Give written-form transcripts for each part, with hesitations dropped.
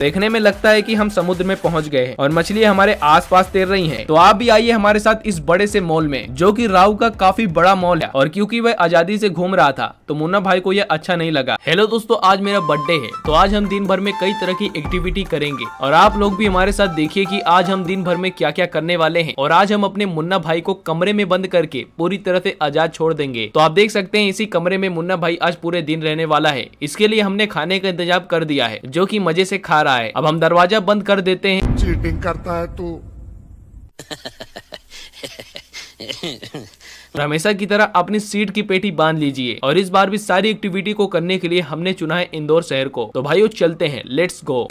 देखने में लगता है कि हम समुद्र में पहुंच गए हैं और मछलियां हमारे आसपास तैर रही हैं। तो आप भी आइए हमारे साथ इस बड़े से मॉल में, जो कि राहु का काफी बड़ा मॉल है। और क्योंकि वह आजादी से घूम रहा था तो मुन्ना भाई को यह अच्छा नहीं लगा। हेलो दोस्तों, आज मेरा बर्थडे है, तो आज हम दिन भर में कई तरह की एक्टिविटी करेंगे और आप लोग भी हमारे साथ देखिए कि आज हम दिन भर में क्या क्या करने वाले हैं। और आज हम अपने मुन्ना भाई को कमरे में बंद करके पूरी तरह से आजाद छोड़ देंगे। तो आप देख सकते हैं इसी कमरे में मुन्ना भाई आज पूरे दिन रहने वाला है। इसके लिए हमने खाने का इंतजाम कर दिया है, जो कि मजे से खा रहा है। अब हम दरवाजा बंद कर देते हैं। चीटिंग करता है तू। हमेशा की तरह अपनी सीट की पेटी बांध लीजिए। और इस बार भी सारी एक्टिविटी को करने के लिए हमने चुना है इंदौर शहर को। तो भाइयों चलते हैं, लेट्स गो।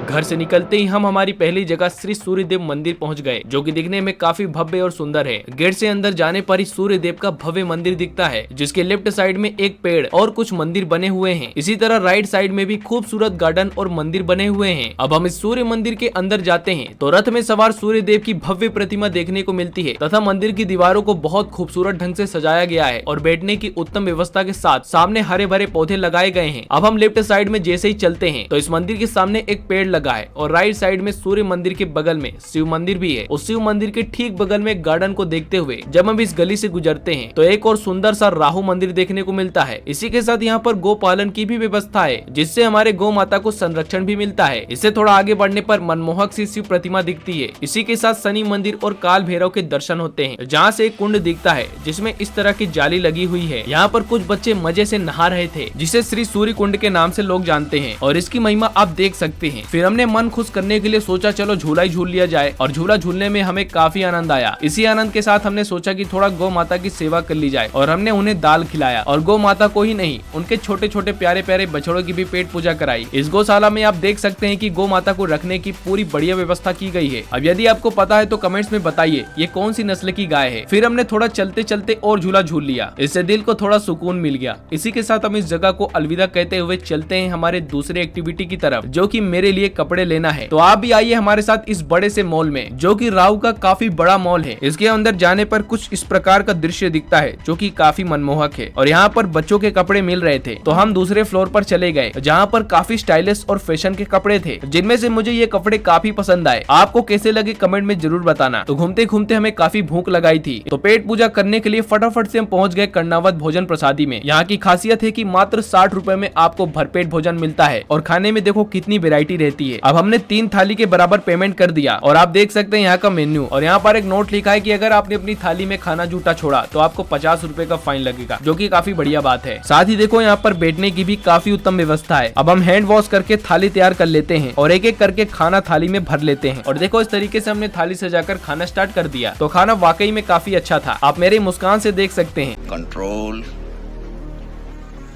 घर से निकलते ही हम हमारी पहली जगह श्री सूर्यदेव मंदिर पहुंच गए, जो कि दिखने में काफी भव्य और सुंदर है। गेट से अंदर जाने पर ही सूर्यदेव का भव्य मंदिर दिखता है, जिसके लेफ्ट साइड में एक पेड़ और कुछ मंदिर बने हुए हैं। इसी तरह राइट साइड में भी खूबसूरत गार्डन और मंदिर बने हुए हैं। अब हम इस सूर्य मंदिर के अंदर जाते हैं तो रथ में सवार सूर्यदेव की भव्य प्रतिमा देखने को मिलती है तथा मंदिर की दीवारों को बहुत खूबसूरत ढंग से सजाया गया है और बैठने की उत्तम व्यवस्था के साथ सामने हरे भरे पौधे लगाए गए हैं। अब हम लेफ्ट साइड में जैसे ही चलते हैं तो इस मंदिर के सामने एक पेड़ लगा है और राइट साइड में सूर्य मंदिर के बगल में शिव मंदिर भी है। उस शिव मंदिर के ठीक बगल में गार्डन को देखते हुए जब हम इस गली से गुजरते हैं तो एक और सुंदर सा राहु मंदिर देखने को मिलता है। इसी के साथ यहाँ पर गौ पालन की भी व्यवस्था है, जिससे हमारे गौ माता को संरक्षण भी मिलता है। इससे थोड़ा आगे बढ़ने पर मनमोहक सी शिव प्रतिमा दिखती है। इसी के साथ शनि मंदिर और काल भैरव के दर्शन होते हैं, जहाँ से एक कुंड दिखता है जिसमें इस तरह की जाली लगी हुई है। यहाँ पर कुछ बच्चे मजे से नहा रहे थे, जिसे श्री सूर्य कुंड के नाम से लोग जानते हैं और इसकी महिमा आप देख सकते हैं। फिर हमने मन खुश करने के लिए सोचा चलो झूला ही झूल लिया जाए और झूला झूलने में हमें काफी आनंद आया। इसी आनंद के साथ हमने सोचा कि थोड़ा गौ माता की सेवा कर ली जाए और हमने उन्हें दाल खिलाया और गौ माता को ही नहीं, उनके छोटे छोटे प्यारे प्यारे बछड़ों की भी पेट पूजा कराई। इस गौशाला में आप देख सकते हैं कि गौ माता को रखने की पूरी बढ़िया व्यवस्था की गई है। अब यदि आपको पता है तो कमेंट्स में बताइए ये कौन सी नस्ल की गाय है। फिर हमने थोड़ा चलते चलते और झूला झूल लिया, इससे दिल को थोड़ा सुकून मिल गया। इसी के साथ हम इस जगह को अलविदा कहते हुए चलते हैं हमारे दूसरे एक्टिविटी की तरफ, जो कि मेरे लिए कपड़े लेना है। तो आप भी आइए हमारे साथ इस बड़े से मॉल में, जो कि राहु का काफी बड़ा मॉल है। इसके अंदर जाने पर कुछ इस प्रकार का दृश्य दिखता है, जो कि काफी मनमोहक है। और यहाँ पर बच्चों के कपड़े मिल रहे थे, तो हम दूसरे फ्लोर पर चले गए, जहाँ पर काफी स्टाइलिश और फैशन के कपड़े थे, जिनमें से मुझे ये कपड़े काफी पसंद आए। आपको कैसे लगे कमेंट में जरूर बताना। तो घूमते घूमते हमें काफी भूख लगाई थी, तो पेट पूजा करने के लिए फटाफट से हम पहुंच गए कर्णावत भोजन प्रसादी में। यहाँ की खासियत है कि मात्र 60 रुपए में आपको भरपेट भोजन मिलता है और खाने में देखो कितनी वेरायटी रहती है। अब हमने 3 थाली के बराबर पेमेंट कर दिया और आप देख सकते हैं यहाँ का मेन्यू। और यहाँ पर एक नोट लिखा है कि अगर आपने अपनी थाली में खाना जूठा छोड़ा तो आपको 50 रुपए का फाइन लगेगा, जो कि काफी बढ़िया बात है। साथ ही देखो यहाँ पर बैठने की भी काफी उत्तम व्यवस्था है। अब हम हैंड वॉश करके थाली तैयार कर लेते हैं और एक एक करके खाना थाली में भर लेते हैं। और देखो इस तरीके से हमने थाली सजाकर खाना स्टार्ट कर दिया। तो खाना वाकई में काफी अच्छा था, आप मेरी मुस्कान से देख सकते हैं। कंट्रोल।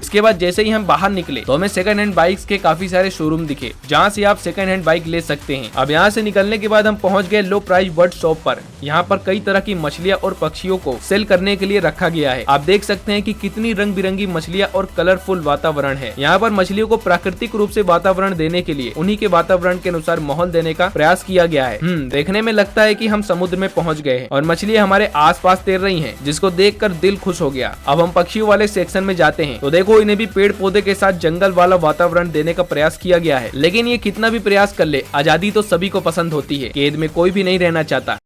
इसके बाद जैसे ही हम बाहर निकले तो हमें सेकंड हैंड बाइक्स के काफी सारे शोरूम दिखे, जहां से आप सेकंड हैंड बाइक ले सकते हैं। अब यहां से निकलने के बाद हम पहुंच गए लो प्राइस बर्ड शॉप पर। यहां पर कई तरह की मछलियां और पक्षियों को सेल करने के लिए रखा गया है। आप देख सकते हैं कि कितनी रंग बिरंगी मछलियां और कलरफुल वातावरण है। यहाँ पर मछलियों को प्राकृतिक रूप से वातावरण देने के लिए उन्हीं के वातावरण के अनुसार माहौल देने का प्रयास किया गया है। देखने में लगता है कि हम समुद्र में पहुंच गए हैं और मछलियां हमारे आस पास तैर रही है, जिसको देख कर दिल खुश हो गया। अब हम पक्षियों वाले सेक्शन में जाते हैं तो देखो इन्हें भी पेड़ पौधे के साथ जंगल वाला वातावरण देने का प्रयास किया गया है। लेकिन ये कितना भी प्रयास कर ले, आजादी तो सभी को पसंद होती है, कैद में कोई भी नहीं रहना चाहता।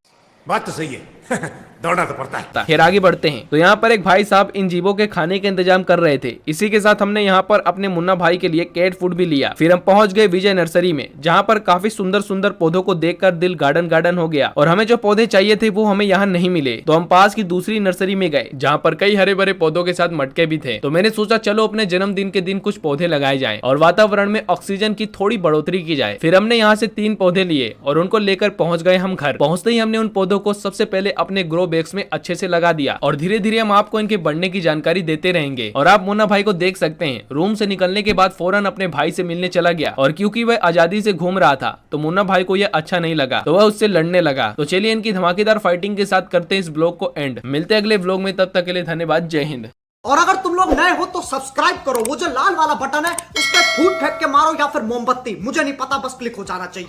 बात तो सही है। दौड़ना तो पड़ता है। फिर आगे बढ़ते हैं तो यहाँ पर एक भाई साहब इन जीवों के खाने के इंतजाम कर रहे थे। इसी के साथ हमने यहाँ पर अपने मुन्ना भाई के लिए कैट फूड भी लिया। फिर हम पहुंच गए विजय नर्सरी में, जहाँ पर काफी सुंदर सुंदर पौधों को देखकर दिल गार्डन गार्डन हो गया। और हमें जो पौधे चाहिए थे वो हमें यहाँ नहीं मिले, तो हम पास की दूसरी नर्सरी में गए, जहाँ पर कई हरे भरे पौधों के साथ मटके भी थे। तो मैंने सोचा चलो अपने जन्मदिन के दिन कुछ पौधे लगाए जाए और वातावरण में ऑक्सीजन की थोड़ी बढ़ोतरी की जाए। फिर हमने यहाँ से 3 पौधे लिए और उनको लेकर पहुंच गए हम घर। पहुंचते ही हमने उन पौधों को सबसे पहले अपने ग्रो बैग्स में अच्छे से लगा दिया और धीरे धीरे हम आपको इनके बढ़ने की जानकारी देते रहेंगे। और आप मुन्ना भाई को देख सकते हैं, रूम से निकलने के बाद फौरन अपने भाई से मिलने चला गया। और क्योंकि वह आजादी से घूम रहा था तो मुन्ना भाई को यह अच्छा नहीं लगा, तो वह उससे लड़ने लगा। तो चलिए इनकी धमाकेदार फाइटिंग के साथ करते हैं इस ब्लॉग को एंड। मिलते हैं अगले ब्लॉग में, तब तक के लिए धन्यवाद। जय हिंद। और अगर तुम लोग नए हो तो सब्सक्राइब करो, वो जो लाल वाला बटन है उस पर फूट फेंक के मारो या फिर मोमबत्ती, मुझे नहीं पता, बस क्लिक हो जाना चाहिए।